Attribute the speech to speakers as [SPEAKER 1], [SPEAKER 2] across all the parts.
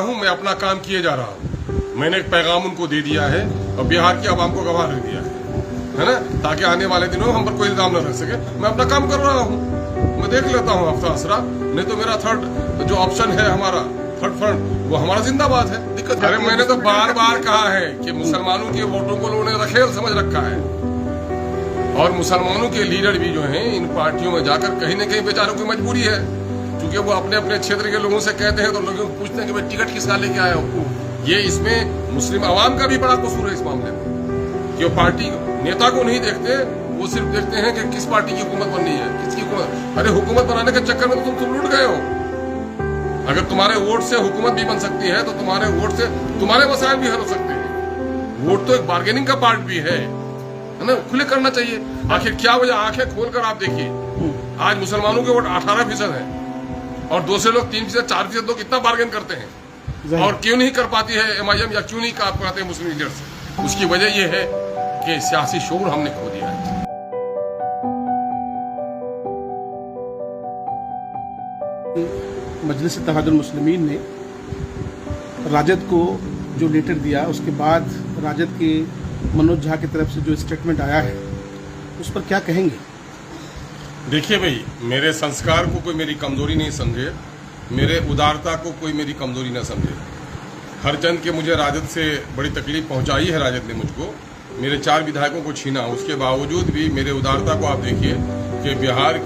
[SPEAKER 1] हूं, मैं अपना काम किए जा रहा हूं। मैंने एक पैगाम उनको दे दिया है और बिहार की आवाम को गवाह रख दिया है ना, ताकि आने वाले दिनों हम पर कोई इल्जाम न रख सके। मैं अपना काम कर रहा हूं, मैं देख लेता हूं हफ्ता असरा, नहीं तो मेरा थर्ड जो ऑप्शन है हमारा थर्ड फ्रंट, वो हमारा जिंदाबाद है। दिक्कत अरे मैंने तो बार बार कहा है कि मुसलमानों के वोटों को लोगों ने रखेल समझ रखा है, और मुसलमानों के लीडर भी जो हैं इन पार्टियों में जाकर कहीं न कहीं बेचारों की मजबूरी है, क्योंकि वो अपने अपने क्षेत्र के लोगों से कहते हैं तो लोग पूछते हैं कि भाई टिकट किसका लेके आए हो। ये इसमें मुस्लिम आवाम का भी बड़ा कसूर है इस मामले में, कि वो पार्टी नेता को नहीं देखते, वो सिर्फ देखते हैं कि किस पार्टी की हुकूमत बननी है, किसकी हुकूमत। अरे हुकूमत बनाने के चक्कर में तो तुम लुट गए हो। अगर तुम्हारे वोट से हुकूमत भी बन सकती है तो तुम्हारे वोट से तुम्हारे मसाइल भी हल हो सकते हैं। वोट तो एक बार्गेनिंग का पार्ट भी है ना, खुले करना चाहिए। आखिर क्या वजह, आंखें खोलकर आप देखिए, आज मुसलमानों के वोट 18% है और दूसरे लोग 3%, 4% लोग इतना बार्गेन करते हैं, और क्यों नहीं कर पाती है MIM, या क्यों नहीं कर पाते मुस्लिम लीडर्स? उसकी वजह यह है कि सियासी शऊर हमने खो दिया है।
[SPEAKER 2] मजलिस इत्तेहादुल मुस्लिमीन ने राजद को जो लेटर दिया, उसके बाद राजद के मनोज झा की तरफ से जो स्टेटमेंट आया है, उस पर क्या कहेंगे?
[SPEAKER 1] देखिए भाई, मेरे संस्कार को कोई मेरी कमजोरी नहीं समझे, मेरे उदारता को कोई मेरी कमजोरी न समझे। हर चंद के मुझे राजद से बड़ी तकलीफ पहुंचाई है राजद ने मुझको, मेरे 4 विधायकों को छीना, उसके बावजूद भी मेरे उदारता को आप देखिए कि बिहार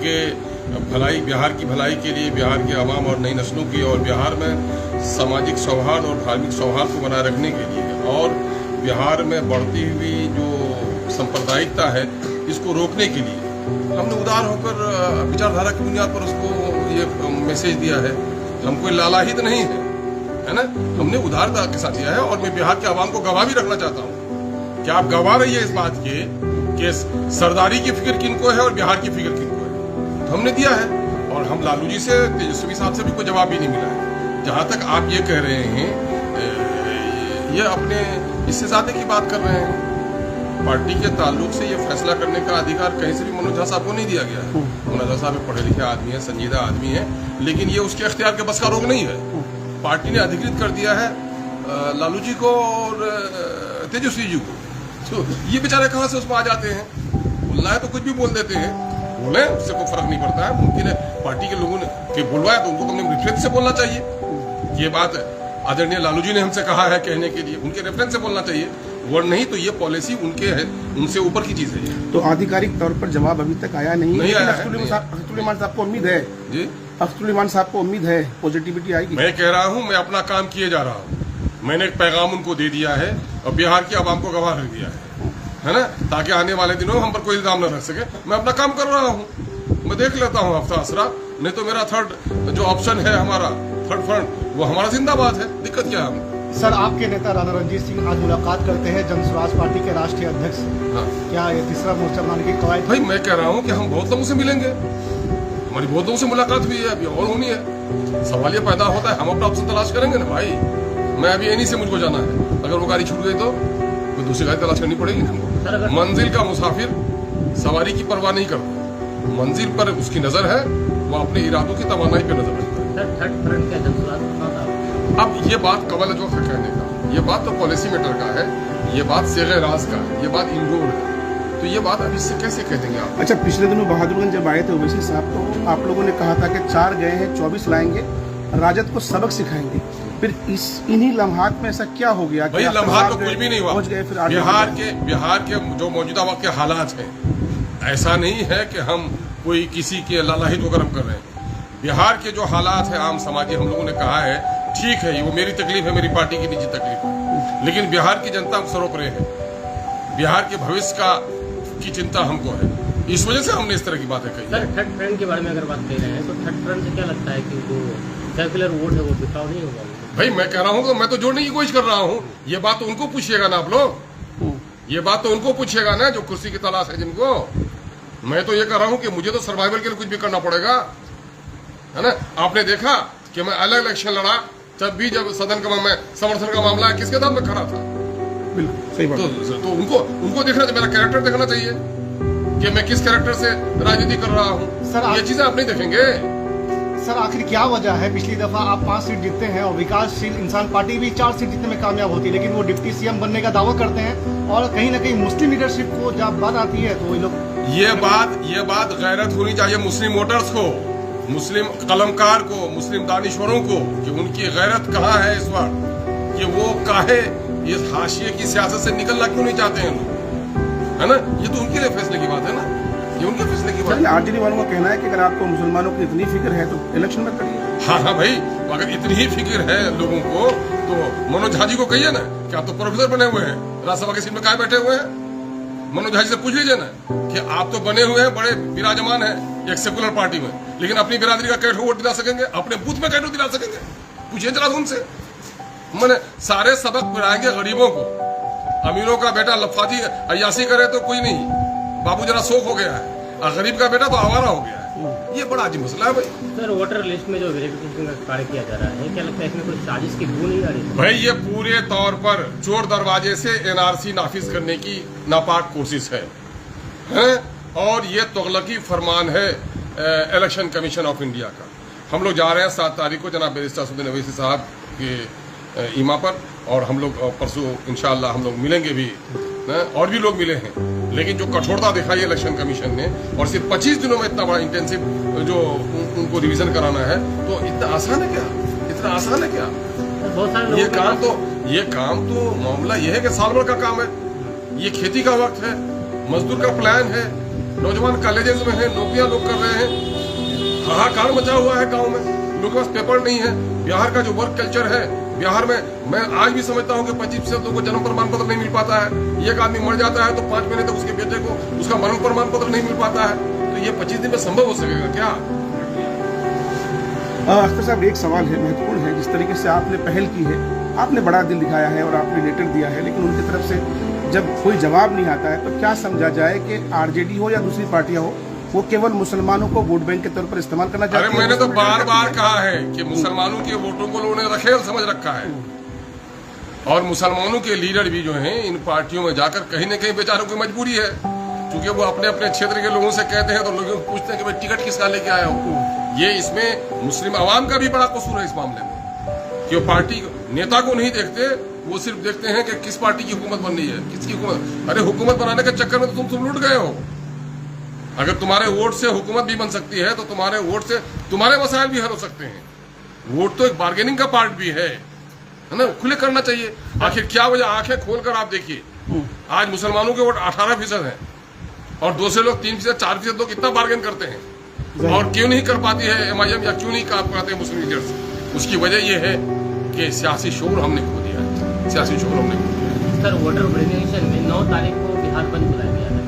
[SPEAKER 1] की भलाई के लिए, बिहार के अवाम और नई नस्लों की, और बिहार में सामाजिक सौहार्द और धार्मिक सौहार्द को बनाए रखने के लिए, और बिहार में बढ़ती हुई जो सांप्रदायिकता है इसको रोकने के लिए हमने उदार होकर विचारधारा की बुनियाद पर उसको ये मैसेज दिया है। हम कोई लालाहित नहीं है ना, हमने उदारता के साथ दिया है। और मैं बिहार के आवाम को गवाह भी रखना चाहता हूँ कि आप गवाह रहिए इस बात के कि सरदारी की फिक्र किनको है और बिहार की फिक्र किनको है। तो हमने दिया है, और हम लालू जी से, तेजस्वी साहब से भी कोई जवाब ही नहीं मिला है। जहां तक आप ये कह रहे हैं, ये अपने इससे ज्यादा की बात कर रहे हैं। पार्टी के ताल्लुक से ये फैसला करने का अधिकार कहीं से भी मनोज झा साहब को नहीं दिया गया है। मनोज झा साहब पढ़े लिखे आदमी है, संजीदा आदमी है, लेकिन ये उसके अख्तियार के बस का रोग नहीं है। पार्टी ने अधिकृत कर दिया है लालू जी को और तेजस्वी जी को। तो ये बेचारे कहाँ से उसमें आ जाते हैं? बोलना है तो कुछ भी बोल देते हैं, बोले, उससे कोई फर्क नहीं पड़ता है। मुमकिन है पार्टी के लोगों ने बुलवाया तो उनको कम रेफरेंस से बोलना चाहिए। ये बात आदरणीय लालू जी ने हमसे कहा है कहने के लिए, उनके रेफरेंस से बोलना चाहिए, वर्ड नहीं तो ये पॉलिसी उनके है, उनसे ऊपर की चीज है।
[SPEAKER 2] तो आधिकारिक तौर पर जवाब अभी तक आया नहीं
[SPEAKER 1] आया है।
[SPEAKER 2] अख्तरुल इमान साहब को उम्मीद है
[SPEAKER 1] जी,
[SPEAKER 2] अख्तरुल इमान साहब को उम्मीद है पॉजिटिविटी आएगी।
[SPEAKER 1] मैं कह रहा हूँ मैं अपना काम किए जा रहा हूँ। मैंने एक पैगाम उनको दे दिया है और बिहार की आवाम को गवाह रख दिया है ना, ताकि आने वाले दिनों हम पर कोई इल्जाम न रख सके। मैं अपना काम कर रहा हूँ, मैं देख लेता हूँ हफ्ता असरा, नहीं तो मेरा थर्ड जो ऑप्शन है हमारा थर्ड फ्रंट, वो हमारा जिंदाबाद है। दिक्कत क्या है?
[SPEAKER 3] सर, आपके नेता राधा रंजीत सिंह आज मुलाकात करते हैं जन स्वराज पार्टी के राष्ट्रीय अध्यक्ष।
[SPEAKER 1] हाँ।
[SPEAKER 3] क्या ये तीसरा मोर्चा बनाने की कवायद?
[SPEAKER 1] भाई मैं कह रहा हूँ कि हम बहुत लोगों से मिलेंगे, हमारी बहुत लोगों से मुलाकात हुई है, अभी और होनी है। सवाल ये पैदा होता है, हम अपना ऑप्शन तलाश करेंगे ना भाई। मैं अभी एनी से मुझको जाना है, अगर वो गाड़ी छूट गई तो दूसरी गाड़ी तलाश करनी पड़ेगी हमको। मंजिल का मुसाफिर सवारी की परवाह नहीं करता, मंजिल पर उसकी नजर है, वो अपने इरादों की तवानाई पे नजर रखता है। अब ये बात कबल जो है कहने का, ये बात तो पॉलिसी मैटर का है, ये बात सेगे राज का है, ये बात इंडोर है, तो ये बात अब इससे कैसे कह देंगे आप?
[SPEAKER 2] अच्छा, पिछले दिनों बहादुरगंज जब आए थे ओवैसी साहब, तो आप लोगों ने कहा था कि 4 गए हैं 24 लाएंगे, राजद को सबक सिखाएंगे। फिर इन्हीं लम्हात में ऐसा क्या हो गया?
[SPEAKER 1] भाई लम्हात तो कुछ भी नहीं हुआ।
[SPEAKER 2] गए फिर
[SPEAKER 1] बिहार के जो मौजूदा वक्त के हालात हैं, ऐसा नहीं है कि हम कोई किसी के लालाहित होकर हम कर रहे हैं। बिहार के जो हालात है आम समाजी, हम लोगों ने कहा है ठीक है, वो मेरी तकलीफ है, मेरी पार्टी की निजी तकलीफ है, लेकिन बिहार की जनता सर्वोपरि है, बिहार के भविष्य की चिंता हमको है। इस वजह से हमने इस तरह की बातें कही।
[SPEAKER 4] सर, थर्ड फ्रंट के बारे में अगर बात कर रहे हैं तो थर्ड फ्रंट से क्या लगता है कि वो सर्कुलर वोट है वो बिकाऊ नहीं होगा?
[SPEAKER 1] भाई मैं कह रहा हूँ तो मैं तो जोड़ने की कोशिश कर रहा हूँ। ये बात तो उनको पूछिएगा ना आप लोग, ये बात तो उनको पूछिएगा ना जो कुर्सी की तलाश है जिनको। मैं तो ये कह रहा हूँ कि मुझे तो सर्वाइवल के लिए कुछ भी करना पड़ेगा, है ना। आपने देखा कि मैं अलग इलेक्शन लड़ा, तब भी जब सदन का में समर्थन का मामला है, किसके दाम में खड़ा था?
[SPEAKER 2] बिल्कुल सही बात।
[SPEAKER 1] तो उनको देखना चाहिए, मेरा कैरेक्टर देखना चाहिए कि मैं किस कैरेक्टर से राजनीति कर रहा हूँ। ये चीजें आप नहीं देखेंगे।
[SPEAKER 3] सर आखिर क्या वजह है, पिछली दफा आप 5 सीट जीतते हैं और विकासशील इंसान पार्टी भी 4 सीट जीतने में कामयाब होती है, लेकिन वो डिप्टी सीएम बनने का दावा करते हैं और कहीं ना कहीं मुस्लिम लीडरशिप को जब बात आती है तो वो लोग
[SPEAKER 1] ये बात गैरत होनी चाहिए मुस्लिम वोटर्स को, मुस्लिम कलमकार को, मुस्लिम दानिश्वरों को, कि उनकी गैरत कहाँ है इस वक्त, कि वो काहे इस हाशिए की सियासत से निकलना क्यों नहीं चाहते हैं लोग, है ना। ये तो उनके लिए फैसले की बात है ना, ये उनके फैसले की बात है।
[SPEAKER 2] आरजेडी वालों का कहना है कि अगर आपको मुसलमानों की इतनी फिक्र है तो इलेक्शन में करिए।
[SPEAKER 1] हाँ भाई, अगर इतनी ही फिक्र है लोगों को तो मनोज झा जी को कहिए ना कि आप तो प्रोफेसर बने हुए हैं, राज्यसभा की सीट में कहाँ बैठे हुए हैं। मनोज झा जी से पूछ लीजिए ना कि आप तो बने हुए हैं, बड़े विराजमान हैं एक सेकुलर पार्टी में, लेकिन अपनी बिरादरी का कैसे वोट दिला सकेंगे, अपने बूथ में कैसे दिला सकेंगे, पूछिए जरा उनसे। मैंने सारे सबक पढ़ाएंगे गरीबों को, अमीरों का बेटा लफाजी अयासी करे तो कोई नहीं, बाबू जरा शोक हो गया है, और गरीब का बेटा तो आवारा हो गया है। ये बड़ा अजीब मसला है भाई।
[SPEAKER 4] सर वोटर लिस्ट में जो वेरिफिकेशन का कार्य किया जा रहा है, क्या लगता है इसमें कोई साजिश की बू नहीं आ रही?
[SPEAKER 1] भाई ये पूरे तौर पर चोर दरवाजे से एनआरसी नाफिज करने की नापाक कोशिश है, और ये तुगलकी फरमान है इलेक्शन कमीशन ऑफ इंडिया का। हम लोग जा रहे हैं 7 तारीख को जनाब बैरिस्टर असदुद्दीन अवैसी साहब के ईमा पर, और हम लोग परसों इंशाअल्लाह हम लोग मिलेंगे भी, और भी लोग मिले हैं, लेकिन जो कठोरता दिखाई है इलेक्शन कमीशन ने, और सिर्फ 25 दिनों में इतना बड़ा इंटेंसिव जो उनको रिवीजन कराना है, तो इतना आसान है क्या, इतना आसान है क्या?
[SPEAKER 4] बहुत सारे
[SPEAKER 1] ये काम तो मामला ये है कि साल भर का काम है, ये खेती का वक्त है, मजदूर का प्लान है, नौजवान कॉलेजेस में है, नौकरियां लोग कर रहे हैं, हाहाकार मचा हुआ है गाँव में, लोगों के पास पेपर नहीं है। बिहार का जो वर्क कल्चर है, बिहार में मैं आज भी समझता हूँ कि 25% लोगों को जन्म प्रमाण पत्र नहीं मिल पाता है। एक आदमी मर जाता है तो 5 महीने तक उसके बेटे को उसका मरण प्रमाण पत्र नहीं मिल पाता है, तो ये 25 दिन में संभव हो सकेगा क्या?
[SPEAKER 2] अख्तर साहब, एक सवाल है, महत्वपूर्ण है। जिस तरीके से आपने पहल की है, आपने बड़ा दिल दिखाया है और आपने लेटर दिया है, लेकिन उनकी तरफ से जब कोई जवाब नहीं आता है तो क्या समझा जाए कि आरजेडी हो या दूसरी पार्टियां हो, वो केवल मुसलमानों को वोट बैंक के तौर पर इस्तेमाल करना चाहते हैं?
[SPEAKER 1] अरे मैंने तो बार बार कहा है कि मुसलमानों के वोटों को लोगों ने रखेल समझ रखा है, और मुसलमानों के लीडर भी जो हैं इन पार्टियों में जाकर कहीं न कहीं बेचारों की मजबूरी है, क्योंकि वो अपने अपने क्षेत्र के लोगों से कहते हैं तो लोग पूछते हैं कि भाई टिकट किसका लेके आया हो। ये इसमें मुस्लिम आवाम का भी बड़ा कसूर है इस मामले में, कि वो पार्टी नेता को नहीं देखते, वो सिर्फ देखते हैं कि किस पार्टी की हुकूमत बन रही है, किसकी हुकूमत। अरे हुकूमत बनाने के चक्कर में तो तुम लूट गए हो। अगर तुम्हारे वोट से हुकूमत भी बन सकती है तो तुम्हारे वोट से तुम्हारे मसाइल भी हल हो सकते हैं। वोट तो एक बार्गेनिंग का पार्ट भी है ना, खुले करना चाहिए। आखिर क्या वजह, आंखें खोलकर आप देखिए, आज मुसलमानों के वोट 18% है और दूसरे लोग 3%, 4% लोग इतना बार्गेन करते हैं, और क्यों नहीं कर पाती है एमआईएम, या क्यों नहीं कर पाते मुस्लिम लीडर्स? उसकी वजह यह है कि सियासी शोर हमने खो दिया है, सियासी शोर हमने खो दिया है।
[SPEAKER 4] सर वोटर वेरिफिकेशन में 9 तारीख को बिहार बंद बुलाया गया है,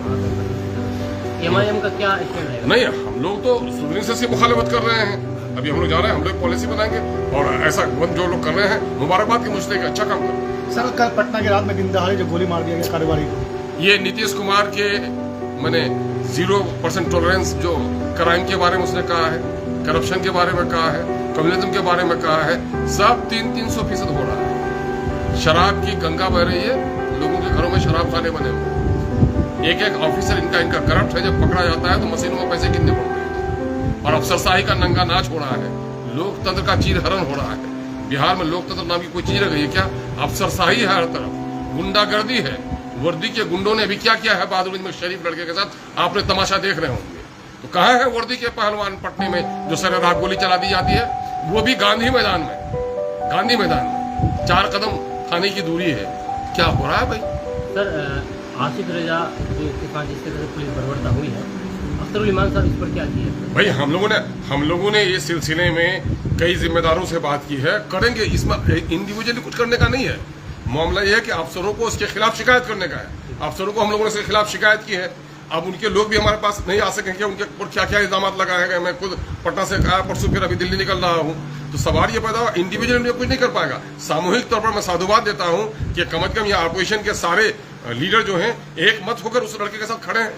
[SPEAKER 4] एमआईएम का क्या स्टैंड है?
[SPEAKER 1] नहीं, हम लोग तो सुप्रीम से मुखालफत कर रहे हैं। अभी हम लोग जा रहे हैं, हम लोग पॉलिसी बनाएंगे, और ऐसा जो लोग कर रहे हैं मुबारकबाद की मुझसे एक अच्छा काम कर रहे हैं।
[SPEAKER 3] सर कल पटना के रात में दिन दहाड़े जो गोली मार दिया गया कारोबारी को,
[SPEAKER 1] ये नीतीश कुमार के मैंने 0% टॉलरेंस जो क्राइम के बारे में उसने कहा है, करप्शन के बारे में कहा है, कम्युनिज्म के बारे में कहा है, सब 300-300% हो रहा है। शराब की गंगा बह रही है, लोगों के घरों में शराब खाने बने हुए, एक ऑफिसर इनका करप्ट है, जब पकड़ा जाता है तो मशीनों में पैसे गिनने पड़ते हैं, और अफसरशाही का नंगा नाच हो रहा है, लोकतंत्र का चीरहरण हो रहा है। बिहार में लोकतंत्र नाम की कोई चीज रह गई है क्या? अफसरशाही है हर तरफ, गुंडागर्दी है, वर्दी के गुंडों ने अभी क्या किया है बहादुर में शरीफ लड़के के साथ, आपने तमाशा देख रहे होंगे। तो कहाँ है वर्दी के पहलवान पटने में जो सरेराह गोली चला दी जाती है, वो भी गांधी मैदान में 4 कदम खाने की दूरी है। क्या हो रहा है भाई?
[SPEAKER 4] सर आसिफ रजा के साथ जिस तरह से पुलिस बर्बरता हुई है, अख्तरुल इमान साहब इस पर क्या किया?
[SPEAKER 1] भाई हम लोगों ने इस सिलसिले में कई जिम्मेदारों से बात की है, करेंगे। इसमें इंडिविजुअली कुछ करने का नहीं है, मामला यह है कि अफसरों को उसके खिलाफ शिकायत करने का है। अफसरों को हम लोगों ने इसके खिलाफ शिकायत की है, अब उनके लोग भी हमारे पास नहीं आ सकेंगे, उनके ऊपर क्या क्या इल्जाम लगाए गए। मैं खुद पटना से आया परसों, फिर अभी दिल्ली निकल रहा हूँ, तो सवाल ये पैदा हुआ इंडिविजुअली कुछ नहीं कर पाएगा। सामूहिक तौर पर मैं साधुवाद देता हूँ कि कम से कम यहाँ अपोजिशन के सारे लीडर जो हैं एक मत होकर उस लड़के के साथ खड़े हैं।